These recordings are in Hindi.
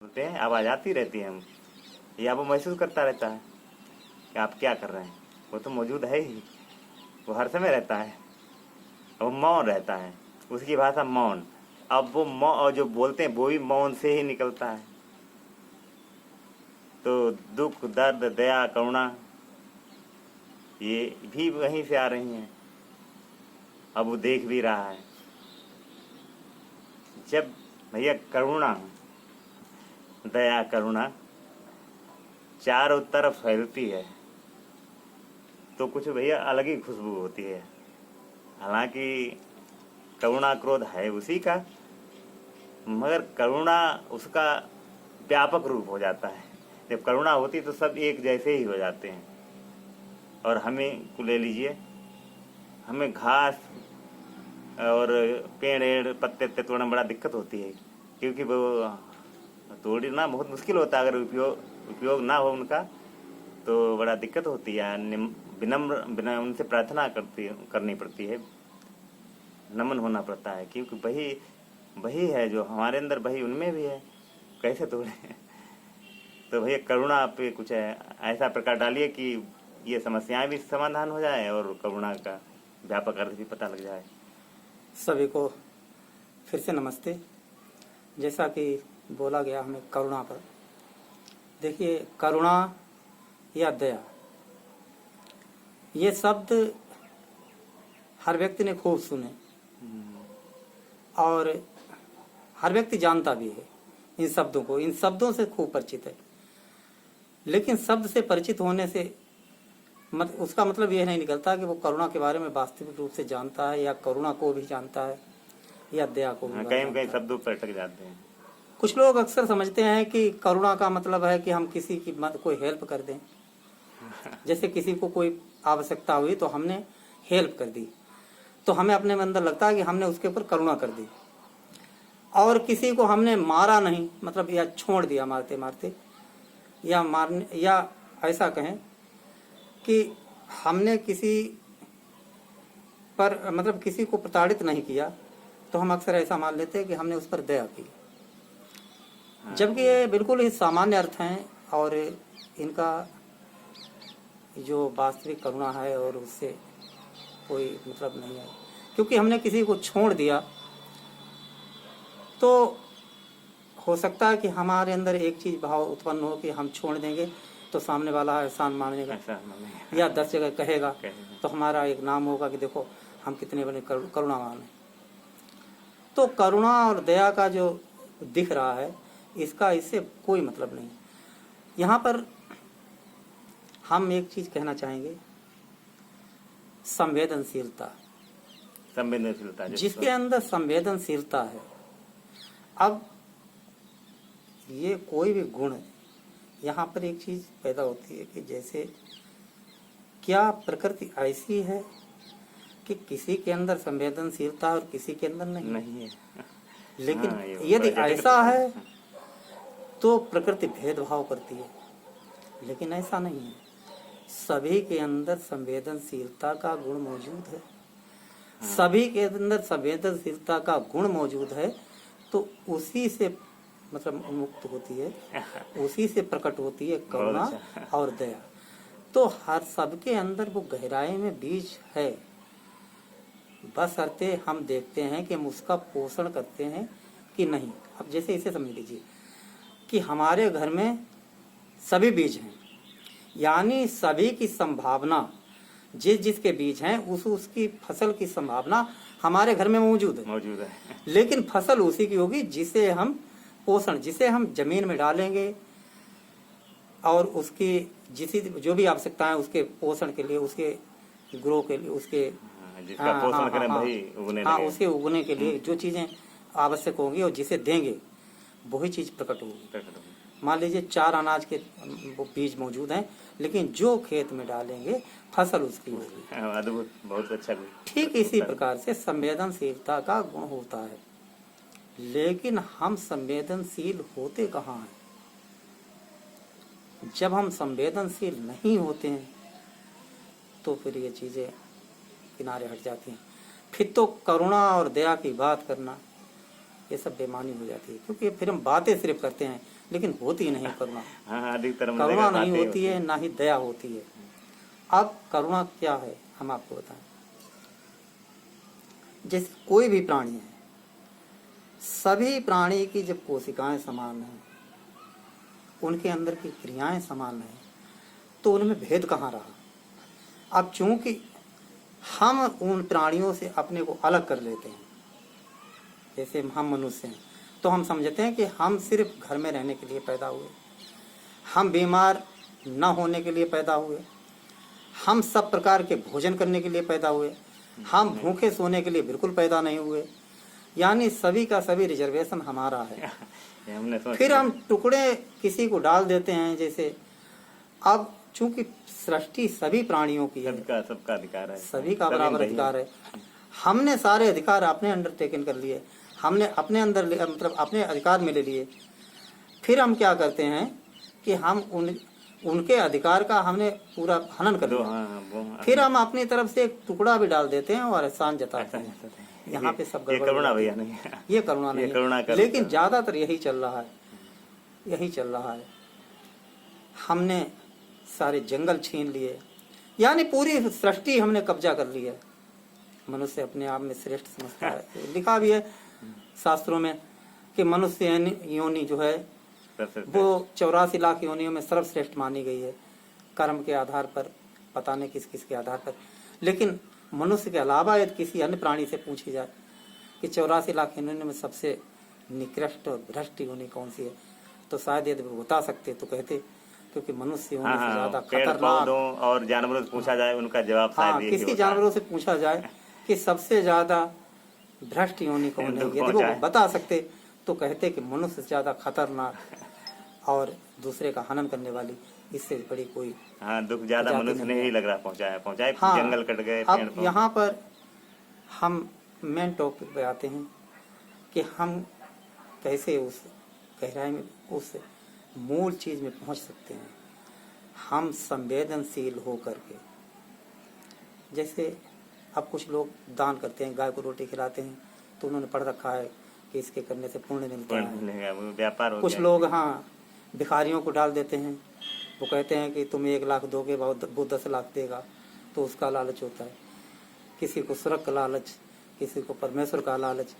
होते हैं, आवाज़ आती रहती है हम, या वो महसूस करता रहता है कि आप क्या कर रहे हैं। वो तो मौजूद है ही, वो हर समय रहता है, वो मौन रहता है, उसकी भाषा मौन। अब वो मौन, और जो बोलते हैं वो भी मौन से ही निकलता है। तो दुख, दर्द, दया, करुणा ये भी वहीं से आ रही हैं। अब वो देख भी रहा है। जब भैया करुणा, दया, करुणा चारों तरफ फैलती है तो कुछ भैया अलग ही खुशबू होती है। हालांकि करुणा क्रोध है उसी का, मगर करुणा उसका व्यापक रूप हो जाता है। जब करुणा होती तो सब एक जैसे ही हो जाते हैं। और हमें को ले लीजिए, हमें घास और पेड़ पत्ते तोड़ना बड़ा दिक्कत होती है, क्योंकि वो तोड़ना बहुत मुश्किल होता है। अगर उपयोग ना हो उनका तो बड़ा दिक्कत होती है। विनम्र उनसे प्रार्थना करनी पड़ती है, नमन होना पड़ता है, क्योंकि वही है जो हमारे अंदर, वही उनमें भी है। कैसे तोड़े? तो भैया करुणा पे कुछ ऐसा प्रकार डालिए कि ये समस्याएं भी समाधान हो जाए और करुणा का व्यापक अर्थ भी पता लग जाए। सभी को फिर से नमस्ते। जैसा कि बोला गया हमें करुणा पर, देखिए करुणा या दया, ये शब्द हर व्यक्ति ने खूब सुने और हर व्यक्ति जानता भी है इन शब्दों को, इन शब्दों से खूब परिचित है। लेकिन शब्द से परिचित होने से उसका मतलब यह नहीं निकलता कि वो करुणा के बारे में वास्तविक रूप से जानता है, या करुणा को भी जानता है, या दया को भी। कहीं शब्दों पर अटक जाते हैं। कुछ लोग अक्सर समझते हैं कि करुणा का मतलब है कि हम किसी की कोई हेल्प कर दें। जैसे किसी को कोई आवश्यकता हुई तो हमने हेल्प कर दी, तो हमें अपने में अंदर लगता है कि हमने उसके ऊपर करुणा कर दी। और किसी को हमने मारा नहीं, मतलब या छोड़ दिया मारते मारते, या मारने, या ऐसा कहें कि हमने किसी पर मतलब किसी को प्रताड़ित नहीं किया, तो हम अक्सर ऐसा मान लेते हैं कि हमने उस पर दया की। जबकि ये बिल्कुल ही सामान्य अर्थ हैं और इनका जो वास्तविक करुणा है और उससे कोई मतलब नहीं है। क्योंकि हमने किसी को छोड़ दिया तो हो सकता है कि हमारे अंदर एक चीज भाव उत्पन्न हो कि हम छोड़ देंगे तो सामने वाला एहसान मानेगा, या 10 जगह कहेगा तो हमारा एक नाम होगा कि देखो हम कितने बड़े करुणावान हैं। तो करुणा और दया का जो दिख रहा है, इसका इससे कोई मतलब नहीं। यहाँ पर हम एक चीज कहना चाहेंगे, संवेदनशीलता। जिसके अंदर संवेदनशीलता है, अब ये कोई भी गुण, यहाँ पर एक चीज पैदा होती है कि जैसे क्या प्रकृति ऐसी है कि किसी के अंदर संवेदनशीलता और किसी के अंदर नहीं है। लेकिन यदि ऐसा है तो प्रकृति भेदभाव करती है, लेकिन ऐसा नहीं है। सभी के अंदर संवेदनशीलता का गुण मौजूद है। सभी के अंदर संवेदनशीलता का गुण मौजूद है, तो उसी से मतलब मुक्त होती है, उसी से प्रकट होती है करुणा और दया। तो हर सबके अंदर वो गहराई में बीज है, बस अर्थे हम देखते हैं कि हम उसका पोषण करते हैं कि नहीं। अब जैसे इसे समझ लीजिए कि हमारे घर में सभी बीज हैं, यानी सभी की संभावना, जिसके बीज हैं उसकी फसल की संभावना हमारे घर में मौजूद है। लेकिन फसल उसी की होगी जिसे हम पोषण, जिसे हम जमीन में डालेंगे और उसकी जो भी आवश्यकताएं उसके पोषण के लिए, उसके ग्रो के लिए, उसके उसके उगने के लिए जो चीजें आवश्यक होंगी और जिसे देंगे वही चीज प्रकट होगी। मान लीजिए 4 अनाज के बीज मौजूद हैं, लेकिन जो खेत में डालेंगे फसल उसकी होगी। बहुत अच्छा। ठीक इसी प्रकार से संवेदनशीलता का गुण होता है, लेकिन हम संवेदनशील होते कहाँ हैं? जब हम संवेदनशील नहीं होते हैं तो फिर ये चीजें किनारे हट जाती हैं। फिर तो करुणा और दया की बात करना ये सब बेमानी हो जाती है, क्योंकि फिर हम बातें सिर्फ करते हैं, लेकिन होती नहीं करुणा। हाँ, अधिकतर करुणा नहीं होती है, ना ही दया होती है। अब करुणा क्या है हम आपको बताएं। जैसे कोई भी प्राणी है, सभी प्राणी की जब कोशिकाएं समान हैं, उनके अंदर की क्रियाएं समान हैं, तो उनमें भेद कहाँ रहा। अब चूंकि हम उन प्राणियों से अपने को अलग कर लेते हैं, जैसे हम मनुष्य हैं तो हम समझते हैं कि हम सिर्फ घर में रहने के लिए पैदा हुए, हम बीमार न होने के लिए पैदा हुए, हम सब प्रकार के भोजन करने के लिए पैदा हुए, हम भूखे सोने के लिए बिल्कुल पैदा नहीं हुए। यानी सभी का सभी रिजर्वेशन हमारा है। फिर हम टुकड़े किसी को डाल देते हैं। जैसे अब चूंकि सृष्टि सभी प्राणियों की है, सबका अधिकार है, सभी का बराबर अधिकार है। हमने सारे अधिकार अपने अंडर टेकन कर लिए, हमने अपने अंदर मतलब अपने अधिकार में ले लिए। फिर हम क्या करते हैं कि हम उनके अधिकार का हमने पूरा हनन कर लिया। फिर हम अपनी तरफ से एक टुकड़ा भी डाल देते हैं और एहसान जताते हैं। यहाँ पे सब ये करुणा भैया नहीं, ये करुणा नहीं, लेकिन ज्यादातर यही चल रहा है, यही चल रहा है। हमने सारे जंगल छीन लिए, यानी पूरी सृष्टि हमने कब्जा कर ली है। मनुष्य अपने आप में श्रेष्ठ समझता है। लिखा भी है शास्त्रों में कि मनुष्य योनि जो है वो 84 लाख योनियों में सर्वश्रेष्ठ मानी गई है, कर्म के आधार पर, पता नहीं किस किस के आधार पर। लेकिन मनुष्य के अलावा यदि किसी अन्य प्राणी से पूछी जाए कि 84 लाख योनियों में सबसे निकृष्ट और भ्रष्ट योनि कौन सी है, तो शायद यदि वो बता सकते तो कहते, क्योंकि मनुष्य योनि से ज्यादा खतरनाक। और जानवरों से पूछा जाए उनका जवाब हाँ, किसी जानवरों से पूछा जाए कि सबसे ज्यादा भ्रष्ट योनि कौन है, यदि वो बता सकते तो कहते कि मनुष्य से ज्यादा खतरनाक और दूसरे का हनन करने वाली इससे बड़ी कोई दुख ज्यादा मनुष्य ने ही लग रहा पहुंचाए। हाँ, जंगल कट गए। अब यहाँ पर हम मेन टॉपिक पे आते हैं कि हम कैसे उस गहराई में, उस मूल चीज में पहुंच सकते हैं। हम संवेदनशील हो करके, जैसे अब कुछ लोग दान करते हैं, गाय को रोटी खिलाते हैं, तो उन्होंने पढ़ रखा है कि इसके करने से पुण्य मिलता है, व्यापार हो कुछ गया। लोग हाँ भिखारियों को डाल देते हैं, वो कहते हैं कि तुम 1 लाख दोगे वो 10 लाख देगा, तो उसका लालच होता है। किसी को स्वर्ग का लालच, किसी को परमेश्वर का लालच,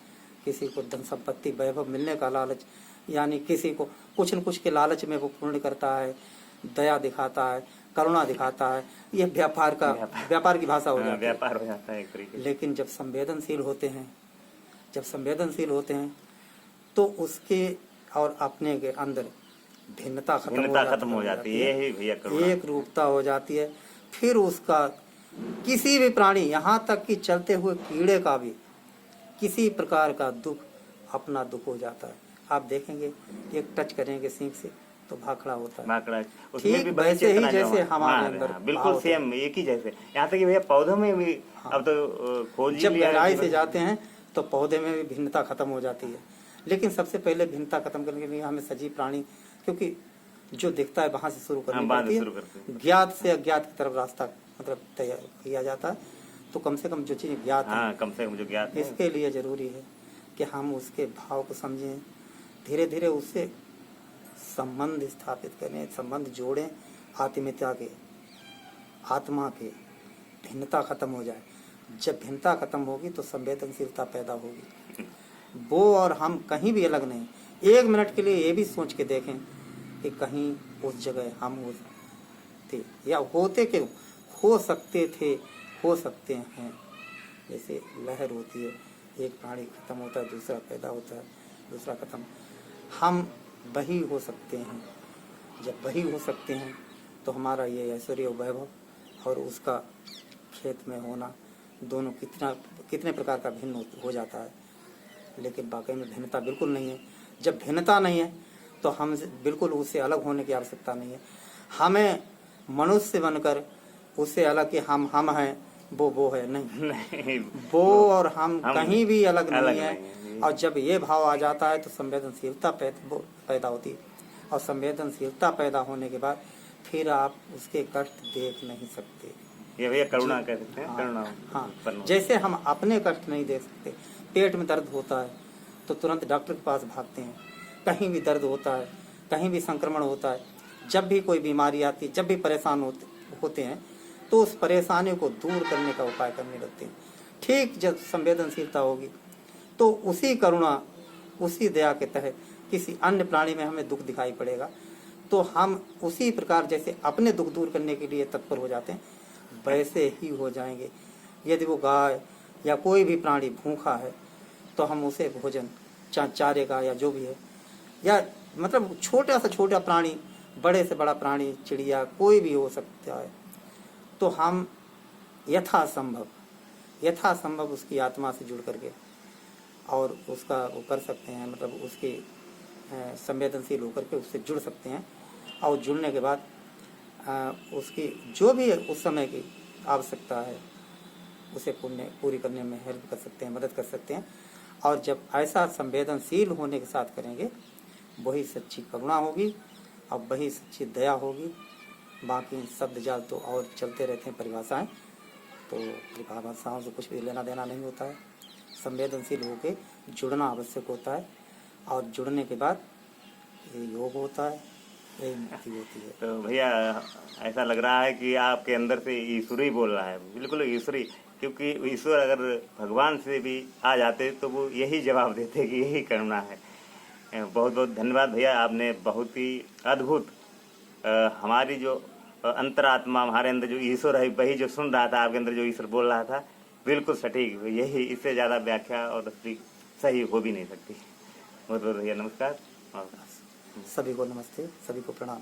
किसी को धन संपत्ति वैभव मिलने का लालच, यानी किसी को कुछ न कुछ के लालच में वो पुण्य करता है, दया दिखाता है, करुणा दिखाता है। ये व्यापार की भाषा हो जाती है, व्यापार हो जाता है एक तरीके से। लेकिन जब संवेदनशील होते हैं तो उसके और अपने के अंदर भिन्नता खत्म हो जाती है, यही भैया करुणा, एक रूपता हो जाती है। फिर उसका किसी भी प्राणी, यहाँ तक कि चलते हुए कीड़े का भी किसी प्रकार का दुख अपना दुख हो जाता है। आप देखेंगे एक टच करेंगे सींग से तो भाखड़ा होता है, उसमें भी वैसे ही जैसे हमारे अंदर बिल्कुल सेम एक ही जैसे। यहाँ तक कि भैया पौधों में भी अब तो खोज जब गहराई से जाते हैं तो पौधे में भी भिन्नता खत्म हो जाती है। लेकिन सबसे पहले भिन्नता खत्म करने के लिए हमें सजीव प्राणी, क्योंकि जो दिखता है वहां से शुरू करनी पड़ती है। ज्ञात से अज्ञात की तरफ रास्ता मतलब तैयार किया जाता है। तो कम से कम जो चीज ज्ञात है, कम से कम जो ज्ञात है, इसके लिए जरूरी है कि हम उसके भाव को समझें, धीरे धीरे उससे संबंध स्थापित करें, संबंध जोड़ें, आत्मीयता के, आत्मा के, भिन्नता खत्म हो जाए। जब भिन्नता खत्म होगी तो संवेदनशीलता पैदा होगी। वो और हम कहीं भी अलग नहीं। 1 मिनट के लिए ये भी सोच के देखें कि कहीं उस जगह हम थे या होते क्यों, हो सकते थे, हो सकते हैं। जैसे लहर होती है, एक प्राणी खत्म होता है, दूसरा पैदा होता है, दूसरा खत्म। हम वही हो सकते हैं। जब वही हो सकते हैं तो हमारा ये ऐश्वर्य वैभव और उसका खेत में होना दोनों कितने प्रकार का भिन्न हो जाता है। लेकिन वाकई में भिन्नता बिल्कुल नहीं है। जब भिन्नता नहीं है तो हम बिल्कुल उससे अलग होने की आवश्यकता नहीं है। हमें मनुष्य बनकर उससे अलग कि हम हैं, वो है नहीं। वो और हम कहीं भी अलग नहीं है। और जब ये भाव आ जाता है तो संवेदनशीलता पैदा होती है। और संवेदनशीलता पैदा होने के बाद फिर आप उसके कष्ट देख नहीं सकते। ये भैया करुणा कह सकते हैं। करुणा, हाँ, जैसे हम अपने कष्ट नहीं देख सकते। पेट में दर्द होता है तो तुरंत डॉक्टर के पास भागते हैं, कहीं भी दर्द होता है कहीं भी संक्रमण होता है, जब भी कोई बीमारी आती है, जब भी परेशान होते हैं, तो उस परेशानी को दूर करने का उपाय करने लगते हैं। ठीक जब संवेदनशीलता होगी तो उसी करुणा, उसी दया के तहत किसी अन्य प्राणी में हमें दुख दिखाई पड़ेगा तो हम उसी प्रकार जैसे अपने दुख दूर करने के लिए तत्पर हो जाते हैं, वैसे ही हो जाएंगे। यदि वो गाय या कोई भी प्राणी भूखा है तो हम उसे भोजन चारे का या जो भी है, या मतलब छोटा से छोटा प्राणी, बड़े से बड़ा प्राणी, चिड़िया, कोई भी हो सकता है, तो हम यथासंभव उसकी आत्मा से जुड़ करके और उसका वो कर सकते हैं, मतलब उसके संवेदनशील होकर के उससे जुड़ सकते हैं। और जुड़ने के बाद उसकी जो भी उस समय की आवश्यकता है उसे पूरी करने में हेल्प कर सकते हैं, मदद कर सकते हैं। और जब ऐसा संवेदनशील होने के साथ करेंगे, वही सच्ची करुणा होगी और वही सच्ची दया होगी। बाकी शब्द जाल तो और चलते रहते हैं, परिभाषाएं, तो परिभाषाओं से कुछ भी लेना देना नहीं होता है। संवेदनशील होकर जुड़ना आवश्यक होता है और जुड़ने के बाद ये योग होता है, यही मुक्ति होती है। तो भैया ऐसा लग रहा है कि आपके अंदर से ईश्वर ही बोल रहा है, बिल्कुल ईश्वर ही, क्योंकि ईश्वर अगर भगवान से भी आ जाते तो वो यही जवाब देते कि यही करुणा है। बहुत बहुत धन्यवाद भैया, आपने बहुत ही अद्भुत हमारी जो अंतरात्मा, हमारे अंदर जो ईश्वर है वही जो सुन रहा था, आपके अंदर जो ईश्वर बोल रहा था, बिल्कुल सटीक, यही, इससे ज़्यादा व्याख्या और सही हो भी नहीं सकती। बहुत बहुत भैया नमस्कार। और सभी को नमस्ते, सभी को प्रणाम।